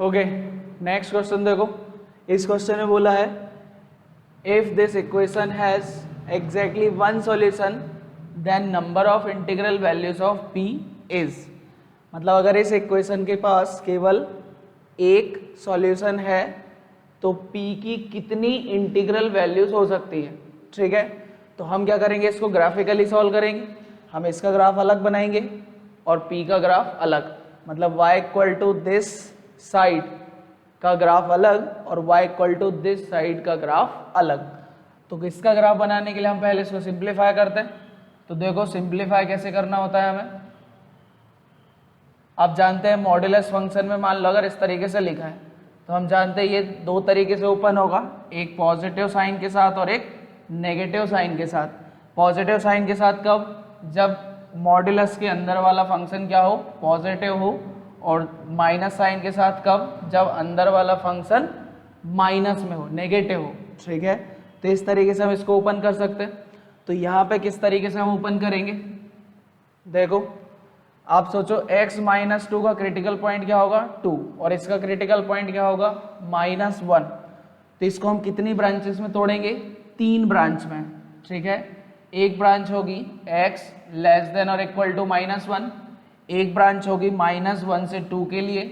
Okay, next question देखो। इस question में बोला है if this equation has exactly one solution then number of integral values of p is. मतलब अगर इस इक्वेशन के पास केवल एक सॉल्यूशन है तो p की कितनी इंटीग्रल वैल्यूज हो सकती है। ठीक है, तो हम क्या करेंगे, इसको ग्राफिकली सॉल्व करेंगे। हम इसका ग्राफ अलग बनाएंगे और p का ग्राफ अलग, मतलब y equal to this side का ग्राफ अलग और y equal to this side का ग्राफ अलग। तो इसका ग्राफ बनाने के लिए हम पहले इसको सिंप्लीफाई करते हैं। तो देखो सिंप्लीफाई कैसे करना होता है हमें, आप जानते हैं मॉड्यूलस फंक्शन में मान लो अगर इस तरीके से लिखा है तो हम जानते हैं ये दो तरीके से ओपन होगा, एक पॉजिटिव साइन के साथ और एक नेगेटिव साइन के साथ। पॉजिटिव साइन के साथ कब, जब मॉड्यूलस के अंदर वाला फंक्शन क्या हो, पॉजिटिव हो, और माइनस साइन के साथ कब, जब अंदर वाला फंक्शन माइनस में हो, नेगेटिव हो। ठीक है, तो इस तरीके से हम इसको ओपन कर सकते हैं। तो यहाँ पे किस तरीके से हम ओपन करेंगे, देखो आप सोचो x माइनस 2 का क्रिटिकल पॉइंट क्या होगा 2 और इसका क्रिटिकल पॉइंट क्या होगा -1। तो इसको हम कितनी ब्रांचेस में तोड़ेंगे, 3 ब्रांच में। ठीक है, एक ब्रांच होगी x लेस देन और इक्वल टू -1, एक ब्रांच होगी -1 से 2 के लिए,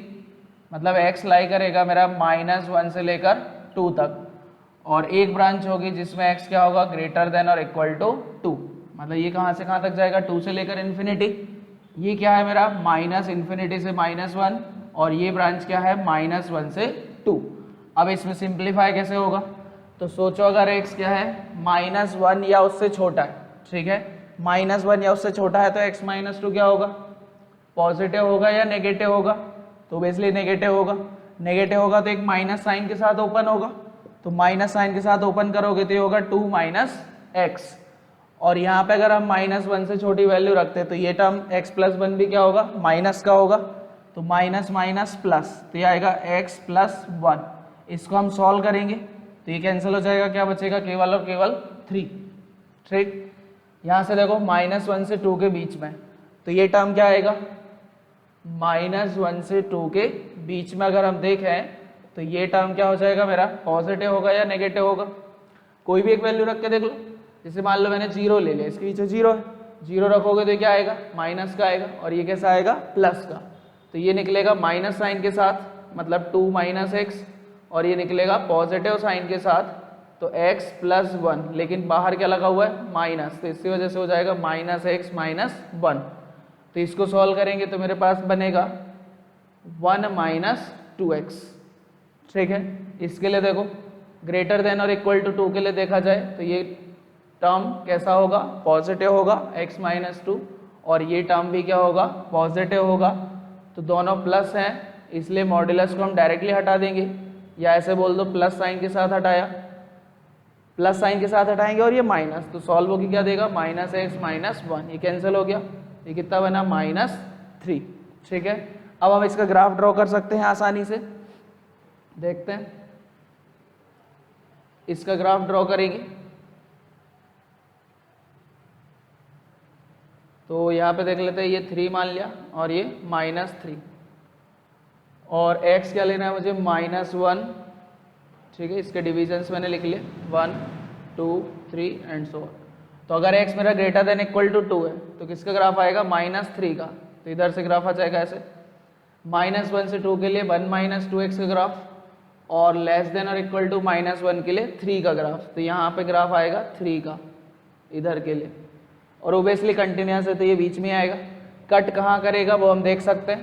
मतलब x लाई करेगा मेरा -1 से लेकर 2 तक, और एक ब्रांच होगी जिसमें x क्या होगा ग्रेटर देन और इक्वल टू 2, मतलब ये कहाँ से कहाँ तक जाएगा 2 से लेकर इन्फिनिटी। ये क्या है मेरा -∞ से -1 और ये ब्रांच क्या है -1 से 2। अब इसमें सिंप्लीफाई कैसे होगा, तो सोचो अगर x क्या है -1 या उससे छोटा है। ठीक है, -1 या उससे छोटा है तो x -2 क्या होगा, पॉजिटिव होगा या नेगेटिव होगा, तो बेसिकली नेगेटिव होगा। नेगेटिव होगा तो एक माइनस साइन के साथ ओपन होगा, तो माइनस साइन के साथ ओपन करोगे तो ये होगा 2 - x, और यहाँ पे अगर हम -1 से छोटी वैल्यू रखते हैं तो ये टर्म x + 1 भी क्या होगा माइनस का होगा, तो माइनस माइनस प्लस, तो ये आएगा x + 1। इसको हम सॉल्व करेंगे तो ये कैंसिल हो जाएगा, क्या बचेगा केवल और केवल 3। ठीक, यहाँ से देखो -1 से 2 के बीच में, तो ये टर्म क्या आएगा -1 से 2 के बीच में अगर हम देखें तो ये टर्म क्या हो जाएगा मेरा पॉजिटिव होगा या नेगेटिव होगा। कोई भी एक वैल्यू रख के देख लो, जैसे मान लो मैंने 0 ले लिया, इसके पीछे 0 है, 0 रखोगे तो क्या आएगा माइनस का आएगा, और ये कैसा आएगा प्लस का, तो ये निकलेगा माइनस साइन के साथ मतलब 2 - x, और ये निकलेगा पॉजिटिव साइन के साथ तो x + 1, लेकिन बाहर क्या लगा हुआ है माइनस, तो इसी वजह से हो जाएगा -x - 1। तो इसको सॉल्व करेंगे तो मेरे पास बनेगा 1 - 2x। ठीक है, इसके लिए देखो ग्रेटर देन और इक्वल टू 2 के लिए देखा जाए तो ये टर्म कैसा होगा पॉजिटिव होगा x - 2, और ये टर्म भी क्या होगा पॉजिटिव होगा, तो दोनों प्लस हैं इसलिए मॉड्यूलस को हम डायरेक्टली हटा देंगे, या ऐसे बोल दो प्लस साइन के साथ हटाया, प्लस साइन के साथ हटाएंगे और ये माइनस, तो सॉल्व होगी क्या देगा -x - 1, ये कैंसिल हो गया, ये कितना बना -3। ठीक है, अब हम इसका ग्राफ ड्रॉ कर सकते हैं आसानी से, देखते हैं इसका ग्राफ ड्रॉ करेंगे। तो यहाँ पे देख लेते हैं, ये 3 मान लिया और ये -3, और x क्या लेना है मुझे -1। ठीक है, इसके डिविजन्स मैंने लिख लिए 1 2 3 एंड सो ऑन। तो अगर x मेरा ग्रेटर देन इक्वल टू 2 है तो किसका ग्राफ आएगा -3 का, तो इधर से ग्राफ आ जाएगा ऐसे, -1 से 2 के लिए 1 - 2x का ग्राफ, और लेस देन और इक्वल टू -1 के लिए 3 का ग्राफ, तो यहाँ पे ग्राफ आएगा 3 का इधर के लिए, और ओबियसली कंटिन्यूस है तो ये बीच में आएगा। कट कहाँ करेगा वो हम देख सकते हैं,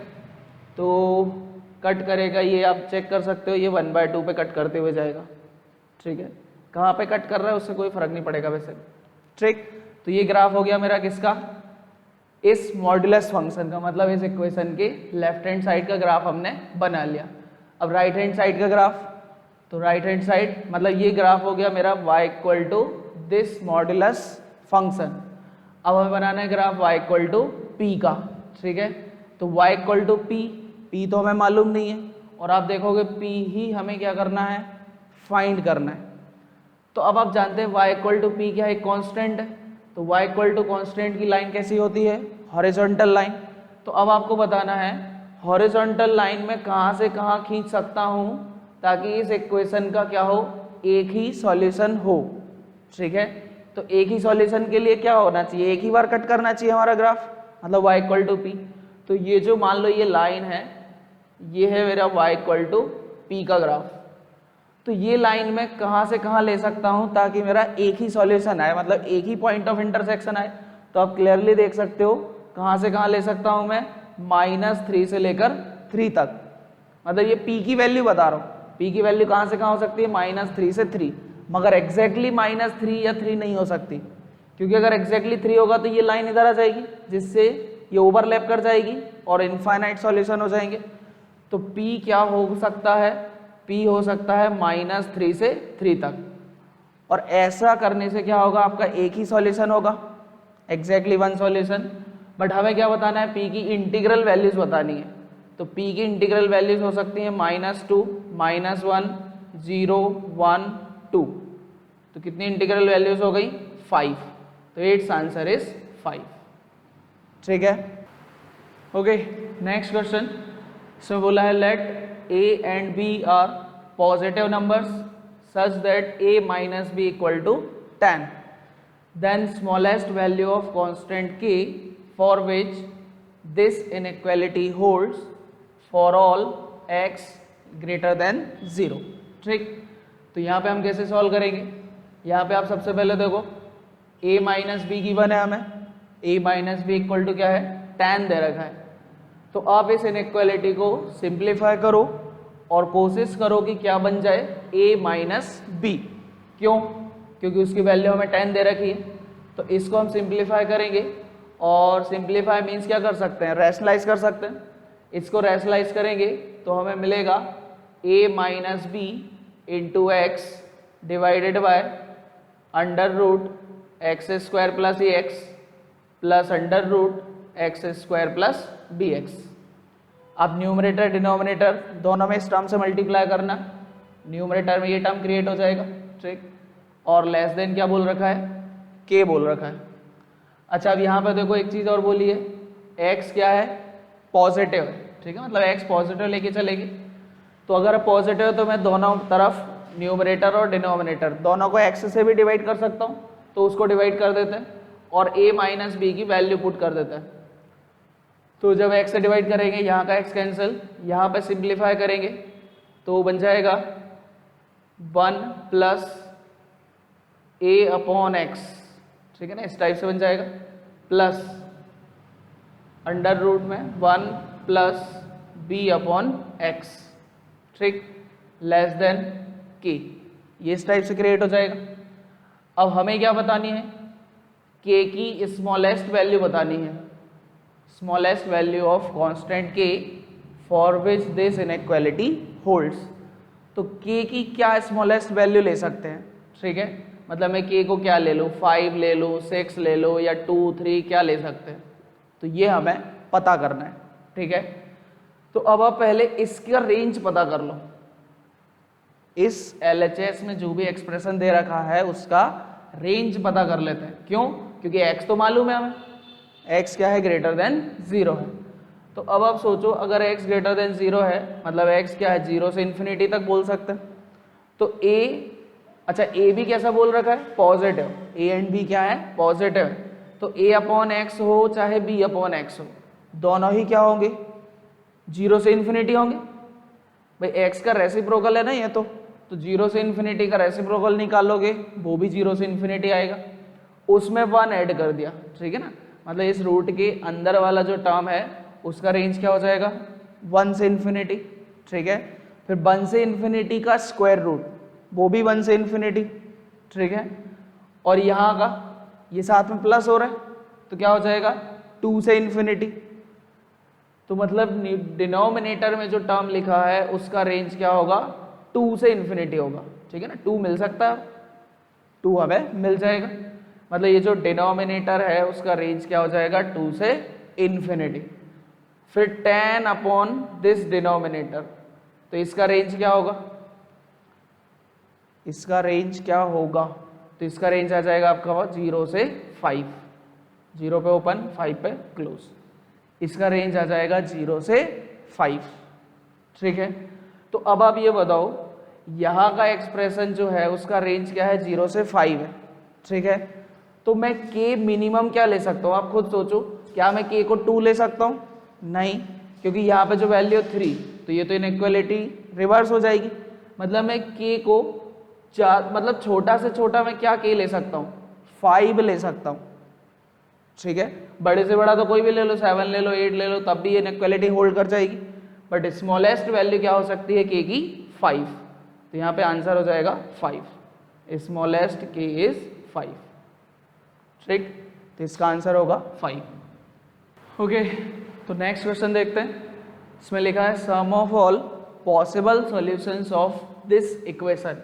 तो कट करेगा ये आप चेक कर सकते हो, ये 1/2 पे कट करते हुए जाएगा। ठीक है, कहाँ पे कट कर रहा है उससे कोई फर्क नहीं पड़ेगा वैसे। ठीक, तो ये ग्राफ हो गया मेरा किसका, इस मॉड्यूलस फंक्शन का, मतलब इस इक्वेशन के लेफ्ट हैंड साइड का ग्राफ हमने बना लिया। अब राइट हैंड साइड का ग्राफ, तो राइट हैंड साइड मतलब ये ग्राफ हो गया मेरा y = दिस मॉड्यूलस फंक्शन। अब हमें बनाना है ग्राफ y = p का। ठीक है, तो y = p तो हमें मालूम नहीं है, और आप देखोगे p ही हमें क्या करना है फाइंड करना है। तो अब आप जानते हैं y = p क्या है, एक कांस्टेंट है, तो y = कांस्टेंट की लाइन कैसी होती है हॉरिजॉन्टल लाइन। तो अब आपको बताना है हॉरिजॉन्टल लाइन में कहाँ से कहाँ खींच सकता हूँ ताकि इस इक्वेशन का क्या हो, एक ही सॉल्यूशन हो। ठीक है, तो एक ही सॉल्यूशन के लिए क्या होना चाहिए, एक ही बार कट करना चाहिए हमारा ग्राफ, मतलब y इक्वल टू पी। तो ये जो मान लो ये लाइन है, ये है मेरा y इक्वल टू पी का ग्राफ। तो ये लाइन में कहाँ से कहाँ ले सकता हूँ ताकि मेरा एक ही सॉल्यूशन आए, मतलब एक ही पॉइंट ऑफ इंटरसेक्शन आए। तो आप क्लियरली देख सकते हो कहाँ से कहाँ ले सकता हूँ मैं, -3 से लेकर 3 तक। मतलब ये p की वैल्यू बता रहा हूँ, p की वैल्यू कहाँ से कहाँ हो सकती है, -3 से 3, मगर एग्जैक्टली -3 या 3 नहीं हो सकती, क्योंकि अगर एग्जैक्टली 3 होगा तो ये लाइन इधर आ जाएगी जिससे ये ओवरलैप कर जाएगी और इनफाइनाइट सॉल्यूशन हो जाएंगे। तो p क्या हो सकता है, p हो सकता है -3 से 3 तक। और ऐसा करने से क्या होगा, आपका एक ही सॉल्यूशन होगा, एग्जैक्टली वन सॉल्यूशन। बट हमें क्या बताना है, p की इंटीग्रल वैल्यूज बतानी है। तो p की इंटीग्रल वैल्यूज हो सकती हैं -2, -1, 0, 1, 2। तो कितनी इंटीग्रल वैल्यूज हो गई, 5। तो इट्स आंसर इज 5। ठीक है, ओके। नेक्स्ट क्वेश्चन, इसमें बोला है let a and b are positive numbers such that a minus b equal to 10, then smallest value of constant k for which this inequality holds for all x greater than 0। ठीक, तो यहाँ पे हम कैसे solve करेंगे, यहाँ पे आप सबसे पहले देखो a माइनस बी गिवन है हमें, a minus B equal to क्या है, 10 दे रखा है। तो आप इस इनइक्वालिटी को सिंप्लीफाई करो और कोशिश करो कि क्या बन जाए, a माइनस बी। क्यों, क्योंकि उसकी वैल्यू हमें 10 दे रखी है। तो इसको हम सिंप्लीफाई करेंगे, और सिंप्लीफाई मीन्स क्या कर सकते हैं, रैशनलाइज कर सकते हैं। इसको रैशनलाइज करेंगे तो हमें मिलेगा a minus B into X divided by under root X square plus A X plus under root X square plus B X. अब न्यूमरेटर डिनोमिनेटर दोनों में इस टर्म से मल्टीप्लाई करना, न्यूमरेटर में ये टर्म क्रिएट हो जाएगा। ठीक, और लेस देन क्या बोल रखा है, के बोल रखा है। अच्छा, अब यहाँ पे देखो एक चीज़ और बोली है, x क्या है, पॉजिटिव है। ठीक है, मतलब x पॉजिटिव लेके चलेगी। तो अगर पॉजिटिव तो मैं दोनों तरफ न्यूमरेटर और डिनोमिनेटर दोनों को x से भी डिवाइड कर सकता हूँ, तो उसको डिवाइड कर देते हैं और a माइनस बी की वैल्यू पुट कर देते हैं। तो जब x से डिवाइड करेंगे, यहाँ का x कैंसिल, यहाँ पे सिंप्लीफाई करेंगे तो बन जाएगा 1 प्लस a अपॉन एक्स। ठीक है ना, इस टाइप से बन जाएगा, प्लस अंडर रूट में 1 प्लस b अपॉन एक्स। ठीक, लेस देन के, ये इस टाइप से क्रिएट हो जाएगा। अब हमें क्या बतानी है, k की स्मॉलेस्ट वैल्यू बतानी है, smallest value of constant k for which this inequality holds. तो k की क्या स्मॉलेस्ट वैल्यू ले सकते हैं। ठीक है, मतलब मैं k को क्या ले लूँ, 5 ले लूँ, 6 ले लो, या 2, 3 क्या ले सकते हैं, तो ये हमें पता करना है। ठीक है, तो अब आप पहले इसका रेंज पता कर लो। इस LHS में जो भी एक्सप्रेशन दे रखा है उसका रेंज पता कर लेते हैं। क्यों, क्योंकि x तो मालूम है हमें, x क्या है, ग्रेटर देन 0 है। तो अब आप सोचो, अगर x ग्रेटर देन 0 है, मतलब x क्या है, 0 से इन्फिनिटी तक बोल सकते हैं। तो a, अच्छा a भी कैसा बोल रखा है, पॉजिटिव, a एंड b क्या है, पॉजिटिव है। तो a अपॉन एक्स हो चाहे b अपॉन एक्स हो, दोनों ही क्या होंगे, 0 से इन्फिनिटी होंगे। भाई x का रेसिप्रोकल है ना ये, तो 0 से इन्फिनिटी का रेसिप्रोकल निकालोगे, वो भी 0 से इन्फिनिटी आएगा, उसमें 1 ऐड कर दिया। ठीक है ना, मतलब इस रूट के अंदर वाला जो टर्म है उसका रेंज क्या हो जाएगा, 1 से इन्फिनिटी। ठीक है, फिर 1 से इन्फिनिटी का स्क्वायर रूट, वो भी 1 से इन्फिनिटी। ठीक है, और यहाँ का ये साथ में प्लस हो रहा है, तो क्या हो जाएगा, 2 से इन्फिनिटी। तो मतलब डिनोमिनेटर में जो टर्म लिखा है उसका रेंज क्या होगा, 2 से इन्फिनिटी होगा। ठीक है ना, 2 मिल सकता है, 2 हमें मिल जाएगा। मतलब ये जो डिनोमिनेटर है उसका रेंज क्या हो जाएगा, 2 से इन्फिनिटी। फिर 10 अपॉन दिस डिनोमिनेटर, तो इसका रेंज क्या होगा, इसका रेंज क्या होगा, तो इसका रेंज आ जाएगा आपका 0 से 5, 0 पे ओपन 5 पे क्लोज। इसका रेंज आ जाएगा 0 से 5। ठीक है, तो अब आप ये बताओ यहाँ का एक्सप्रेशन जो है उसका रेंज क्या है, 0 से 5 है। ठीक है, तो मैं k मिनिमम क्या ले सकता हूँ, आप खुद सोचो। क्या मैं k को 2 ले सकता हूँ? नहीं, क्योंकि यहाँ पे जो वैल्यू 3, तो ये तो इनइक्वालिटी रिवर्स हो जाएगी। मतलब मैं k को मतलब छोटा से छोटा मैं क्या k ले सकता हूँ, 5 ले सकता हूँ। ठीक है, बड़े से बड़ा तो कोई भी ले लो, 7 ले लो, 8 ले लो, तब भी ये इनइक्वालिटी होल्ड कर जाएगी। बट स्मॉलेस्ट वैल्यू क्या हो सकती है k की, 5। तो यहाँ पे आंसर हो जाएगा 5, स्मॉलेस्ट k इज 5। ठीक, तो इसका आंसर होगा 5। ओके, तो नेक्स्ट क्वेश्चन देखते हैं। इसमें लिखा है sum of all possible solutions of this equation.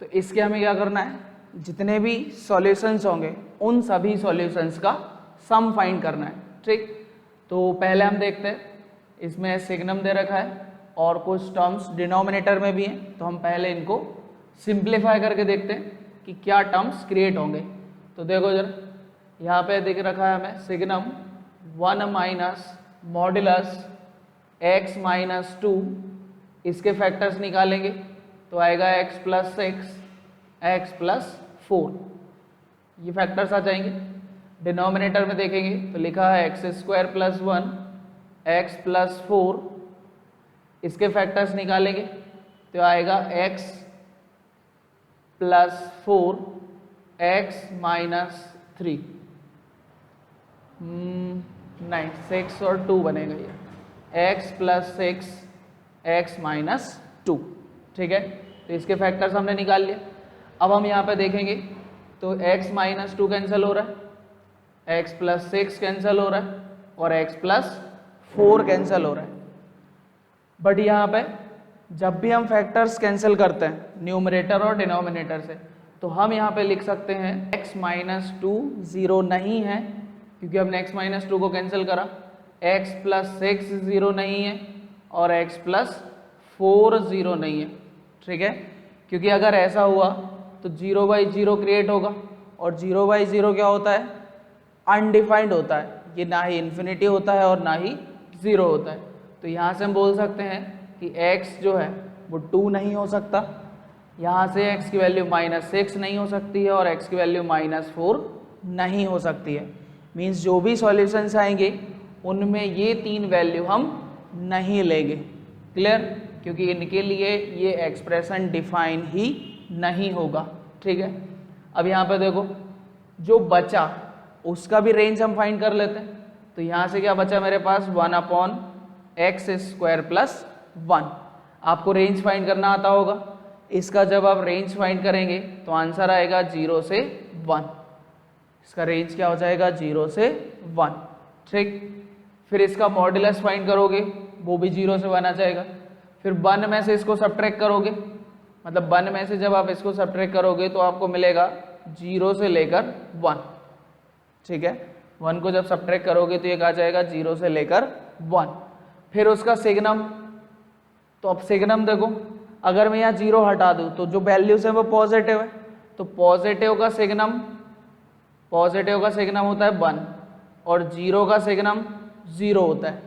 तो इसके हमें क्या करना है, जितने भी सॉल्यूशंस होंगे उन सभी सॉल्यूशंस का सम फाइंड करना है। ठीक, तो पहले हम देखते हैं, इसमें सिग्नम दे रखा है और कुछ टर्म्स डिनोमिनेटर में भी हैं, तो हम पहले इनको सिंप्लीफाई करके देखते हैं कि क्या टर्म्स क्रिएट होंगे। तो देखो जरा, यहाँ पे दिख रखा है हमें signum 1 minus modulus x minus 2, इसके फैक्टर्स निकालेंगे तो आएगा x प्लस 6, x प्लस 4, ये फैक्टर्स आ जाएंगे। डिनोमिनेटर में देखेंगे तो लिखा है x square plus 1, x plus 4, इसके फैक्टर्स निकालेंगे तो आएगा x प्लस 4, x माइनस 3, नहीं 6 और 2 बनेगा ये, x प्लस 6, x माइनस 2। ठीक है, तो इसके फैक्टर्स हमने निकाल लिए। अब हम यहाँ पे देखेंगे तो x माइनस 2 कैंसिल हो रहा है, x प्लस 6 कैंसिल हो रहा है और x प्लस 4 कैंसिल हो रहा है। बट यहाँ पे जब भी हम फैक्टर्स कैंसिल करते हैं न्यूमरेटर और डिनोमिनेटर से, तो हम यहाँ पे लिख सकते हैं x माइनस 2 0 नहीं है, क्योंकि हमने x माइनस 2 को कैंसिल करा। x प्लस 6 0 नहीं है और x प्लस 4 0 नहीं है। ठीक है, क्योंकि अगर ऐसा हुआ तो 0 बाई 0 क्रिएट होगा, और 0 बाई 0 क्या होता है, अनडिफाइंड होता है, ये ना ही इन्फिनिटी होता है और ना ही 0 होता है। तो यहाँ से हम बोल सकते हैं कि x जो है वो 2 नहीं हो सकता, यहाँ से x की वैल्यू माइनस 6 नहीं हो सकती है और x की वैल्यू माइनस 4 नहीं हो सकती है। मीन्स जो भी सॉल्यूशंस आएंगे उनमें ये 3 वैल्यू हम नहीं लेंगे। क्लियर, क्योंकि इनके लिए ये एक्सप्रेशन डिफाइन ही नहीं होगा। ठीक है, अब यहाँ पे देखो जो बचा उसका भी रेंज हम फाइंड कर लेते हैं। तो यहाँ से क्या बचा मेरे पास, 1/x स्क्वायर प्लस 1। आपको रेंज फाइंड करना आता होगा, इसका जब आप रेंज फाइंड करेंगे तो आंसर आएगा 0 से 1। इसका रेंज क्या हो जाएगा, 0 से 1। ठीक, फिर इसका मॉड्यूलस फाइंड करोगे, वो भी 0 से 1 आ जाएगा। फिर 1 में से इसको सब्ट्रैक्ट करोगे, मतलब 1 में से जब आप इसको सब्ट्रैक्ट करोगे तो आपको मिलेगा 0 से लेकर 1। ठीक है, 1 को जब सब्ट्रैक्ट करोगे तो ये आ जाएगा 0 से लेकर 1। फिर उसका सिग्नम, तो अब सिग्नम देखो, अगर मैं यहाँ 0 हटा दूँ तो जो वैल्यूज है वो पॉजिटिव है, तो पॉजिटिव का सिग्नम होता है 1 और 0 का सिग्नम 0 होता है।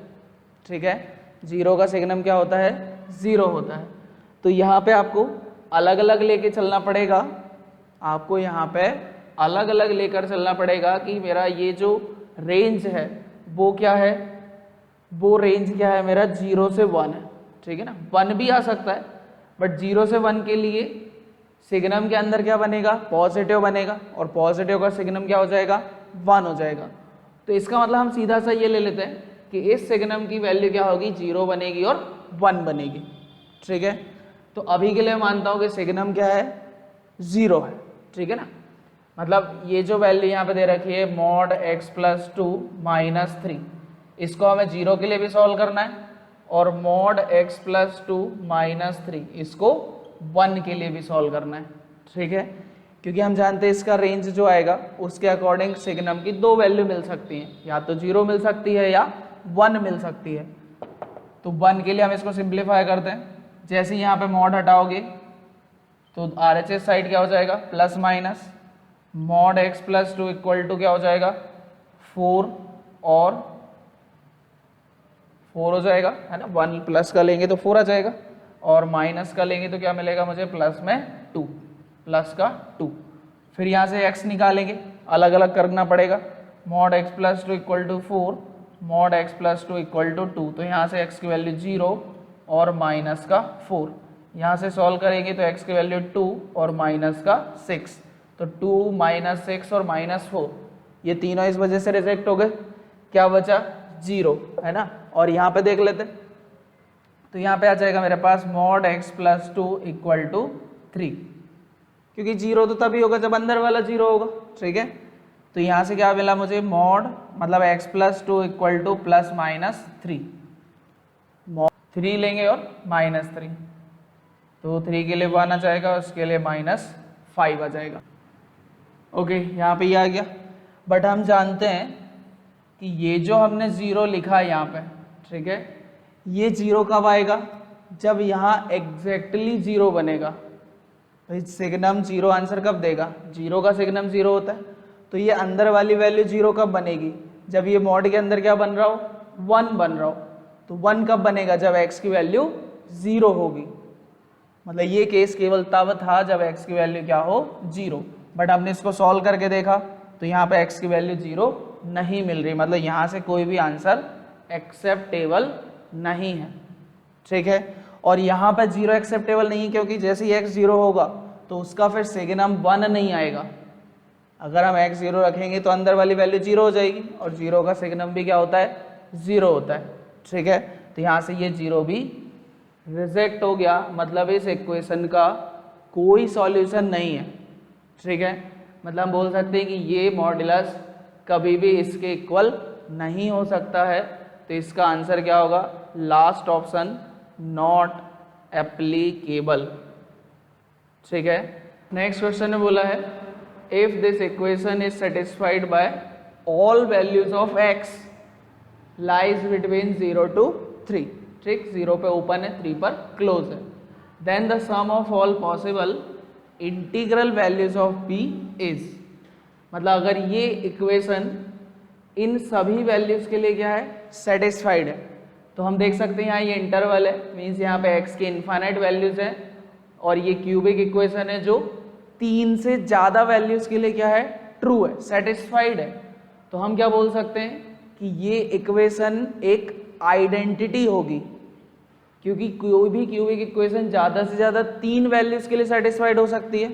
ठीक है, 0 का सिग्नम क्या होता है, 0 होता है। तो यहाँ पे आपको अलग अलग लेके चलना पड़ेगा, आपको यहाँ पे अलग अलग लेकर चलना पड़ेगा कि मेरा ये जो रेंज है वो क्या है, वो रेंज क्या है मेरा, 0 से 1 है। ठीक है ना, 1 भी आ सकता है, बट 0 से 1 के लिए सिग्नम के अंदर क्या बनेगा, पॉजिटिव बनेगा, और पॉजिटिव का सिग्नम क्या हो जाएगा, 1 हो जाएगा। तो इसका मतलब हम सीधा सा ये ले लेते हैं कि इस सिग्नम की वैल्यू क्या होगी, 0 बनेगी और 1 बनेगी। ठीक है, तो अभी के लिए मानता हूँ कि सिग्नम क्या है, 0 है। ठीक है ना, मतलब ये जो वैल्यू यहाँ पे दे रखी है मॉड x प्लस 2 माइनस 3, इसको हमें 0 के लिए भी सॉल्व करना है, और मॉड x प्लस 2 माइनस 3 इसको 1 के लिए भी सॉल्व करना है। ठीक है, क्योंकि हम जानते हैं इसका रेंज जो आएगा उसके अकॉर्डिंग सिग्नम की 2 वैल्यू मिल सकती हैं, या तो 0 मिल सकती है या 1 मिल सकती है। तो 1 के लिए हम इसको सिंप्लीफाई करते हैं। जैसे ही यहाँ पे मॉड हटाओगे तो RHS साइड क्या हो जाएगा, plus minus mod x plus 2 equal to क्या हो जाएगा, 4 और 4 हो जाएगा, है ना, 1 प्लस का लेंगे तो 4 आ जाएगा, और माइनस का लेंगे तो क्या मिलेगा मुझे, प्लस में 2, प्लस का 2। फिर यहाँ से x निकालेंगे, अलग अलग करना पड़ेगा, mod x plus 2 equal to 4, mod x plus 2 equal to 2, तो यहाँ से x की वैल्यू 0 और माइनस का 4, यहाँ से सॉल्व करेंगे तो x की वैल्यू 2 और माइनस का 6, तो 2 माइनस 6 और माइनस 4, ये तीनों इस वजह से रिजेक्ट हो गए, क्या बचा 0, है ना। और यहाँ पे देख लेते, तो यहाँ पे आ जाएगा मेरे पास mod x plus 2 equal to 3, क्योंकि 0 तो तभी होगा जब अंदर वाला 0 होगा, ठीक है। तो यहाँ से क्या मिला मुझे, मॉड मतलब x plus 2 equal two plus minus 3, mod 3 लेंगे और माइनस 3, तो 3 के लिए 1 आ जाएगा, उसके लिए माइनस 5 आ जाएगा। ओके, यहाँ पे ये आ गया। बट हम जानते हैं कि ये जो हमने 0 लिखा है यहाँ पे, ठीक है, ये 0 कब आएगा, जब यहाँ एग्जैक्टली 0 बनेगा। भाई सिग्नम 0 आंसर कब देगा, 0 का सिग्नम 0 होता है, तो ये अंदर वाली वैल्यू 0 कब बनेगी, जब ये मॉड के अंदर क्या बन रहा हो, 1 बन रहा हो। तो 1 कब बनेगा, जब x की वैल्यू 0 होगी, मतलब ये केस केवल तब था जब x की वैल्यू क्या हो, 0। बट हमने इसको सॉल्व करके देखा तो यहाँ पे x की वैल्यू 0 नहीं मिल रही, मतलब यहाँ से कोई भी आंसर एक्सेप्टेबल नहीं है, ठीक है। और यहाँ पे 0 एक्सेप्टेबल नहीं है क्योंकि जैसे ही x 0 होगा तो उसका फिर सिग्नम 1 नहीं आएगा। अगर हम x 0 रखेंगे तो अंदर वाली वैल्यू 0 हो जाएगी, और 0 का सिग्नम भी क्या होता है, 0 होता है, ठीक है। तो यहाँ से ये 0 भी रिजेक्ट हो गया, मतलब इस इक्वेशन का कोई सॉल्यूशन नहीं है, ठीक है। मतलब हम बोल सकते हैं कि ये मॉड्यूलस कभी भी इसके इक्वल नहीं हो सकता है, तो इसका आंसर क्या होगा, लास्ट ऑप्शन, नॉट एप्लीकेबल, ठीक है। नेक्स्ट क्वेश्चन में बोला है if this equation is satisfied by all values of x lies between 0 to 3, ठीक, 0 पे ओपन है, 3 पर क्लोज है, then the sum of all possible integral values of p is, मतलब अगर ये इक्वेशन इन सभी वैल्यूज के लिए क्या है, सेटिस्फाइड है, तो हम देख सकते हैं यहाँ ये इंटरवल है, मीन्स यहाँ पे x के इनफाइनाइट वैल्यूज है, और ये क्यूबिक इक्वेशन है जो 3 से ज़्यादा वैल्यूज के लिए क्या है, ट्रू है, सेटिस्फाइड है। तो हम क्या बोल सकते हैं कि ये इक्वेशन एक आइडेंटिटी होगी, क्योंकि कोई भी क्यूबिक इक्वेशन ज़्यादा से ज़्यादा 3 वैल्यूज के लिए सेटिस्फाइड हो सकती है।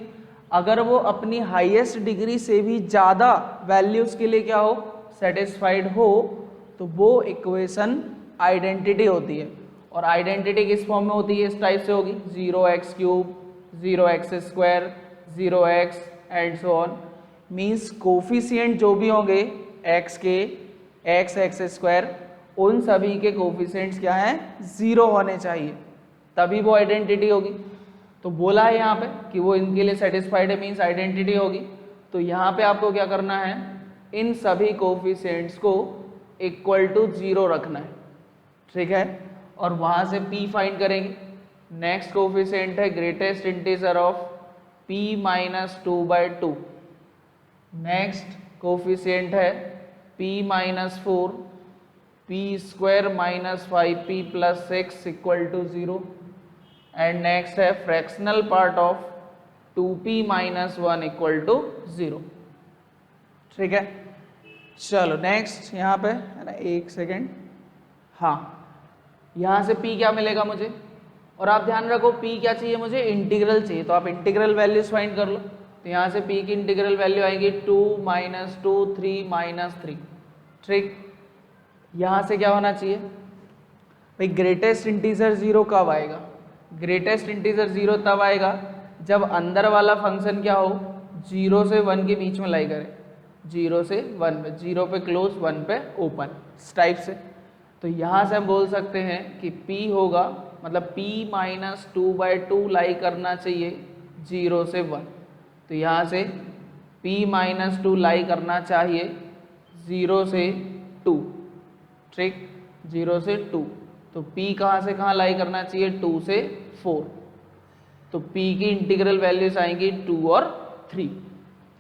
अगर वो अपनी हाईएस्ट डिग्री से भी ज़्यादा वैल्यूज के लिए क्या हो, सेटिस्फाइड हो, तो वो इक्वेशन आइडेंटिटी होती है। और आइडेंटिटी किस फॉर्म में होती है, इस टाइप से होगी, 0x cube, 0x square, 0x and so on, means coefficient जो भी होंगे x के, x स्क्वायर, उन सभी के कोफिशिएंट्स क्या हैं, 0 होने चाहिए, तभी वो आइडेंटिटी होगी। तो बोला है यहाँ पे कि वो इनके लिए सेटिस्फाइड है, मीन्स आइडेंटिटी होगी। तो यहाँ पे आपको क्या करना है, इन सभी कोफिशिएंट्स को इक्वल टू 0 रखना है, ठीक है, और वहाँ से p फाइंड करेंगे। नेक्स्ट कोफिशिएंट है greatest integer of p minus 2/2, next coefficient है p minus 4, p square minus 5p plus 6 equal to 0, and next है fractional part of 2p minus 1 equal to 0, ठीक है। चलो नेक्स्ट यहाँ पे है ना, एक सेकेंड, हाँ, यहाँ से p क्या मिलेगा मुझे, और आप ध्यान रखो p क्या चाहिए मुझे, इंटीग्रल चाहिए, तो आप इंटीग्रल वैल्यूज फाइंड कर लो। तो यहाँ से p की इंटीग्रल वैल्यू आएगी 2 माइनस 2 3 माइनस 3, ठीक। यहाँ से क्या होना चाहिए भाई, ग्रेटेस्ट इंटीजर 0 कब आएगा, ग्रेटेस्ट इंटीजर 0 तब आएगा जब अंदर वाला फंक्शन क्या हो, 0 से 1 के बीच में लाई करे, 0 से 1 पे, 0 पे क्लोज 1 पे ओपन, इस टाइप से। तो यहाँ से हम बोल सकते हैं कि p होगा, मतलब p माइनस 2/2 लाई करना चाहिए 0 से 1, तो यहाँ से p माइनस 2 लाई करना चाहिए 0 से 2, ठीक, 0 से 2, तो p कहाँ से कहाँ लाई करना चाहिए, 2 से 4, तो p की इंटीग्रल वैल्यूज आएंगी 2 और 3,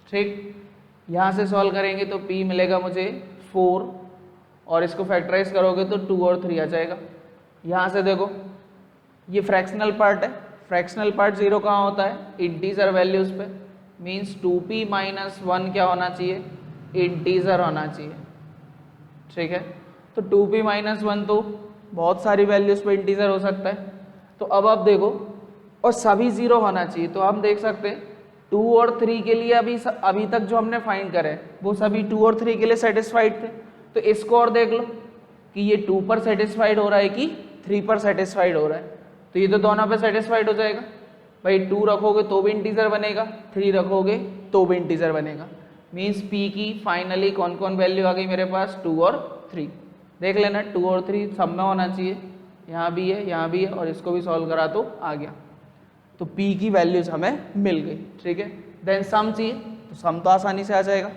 ठीक। यहाँ से सॉल्व करेंगे तो p मिलेगा मुझे 4 और इसको फैक्टराइज करोगे तो 2 और 3 आ जाएगा। यहाँ से देखो ये फ्रैक्शनल पार्ट है, फ्रैक्शनल पार्ट 0 कहाँ होता है, इंटीजर वैल्यूज पे, मीन्स 2p माइनस 1 क्या होना चाहिए, इंटीजर होना चाहिए। ठीक है, तो 2p माइनस 1 तो बहुत सारी वैल्यूज पे इंटीजर हो सकता है। तो अब आप देखो, और सभी 0 होना चाहिए, तो हम देख सकते हैं 2 और 3 के लिए अभी तक जो हमने फाइंड करे वो सभी 2 और 3 के लिए सेटिस्फाइड थे। तो इसको और देख लो कि ये 2 पर सेटिस्फाइड हो रहा है कि 3 पर सेटिस्फाइड हो रहा है, तो ये तो दोनों पे सेटिस्फाइड हो जाएगा भाई। 2 रखोगे तो भी इंटीजर बनेगा, 3 रखोगे तो भी इंटीजर बनेगा। मीन्स p की फाइनली कौन कौन वैल्यू आ गई मेरे पास, 2 और 3। देख लेना 2 और 3 सब में होना चाहिए, यहाँ भी है, यहाँ भी है, और इसको भी सॉल्व करा तो आ गया। तो p की वैल्यूज हमें मिल गई। ठीक है, देन सम चाहिए तो सम तो आसानी से आ जाएगा।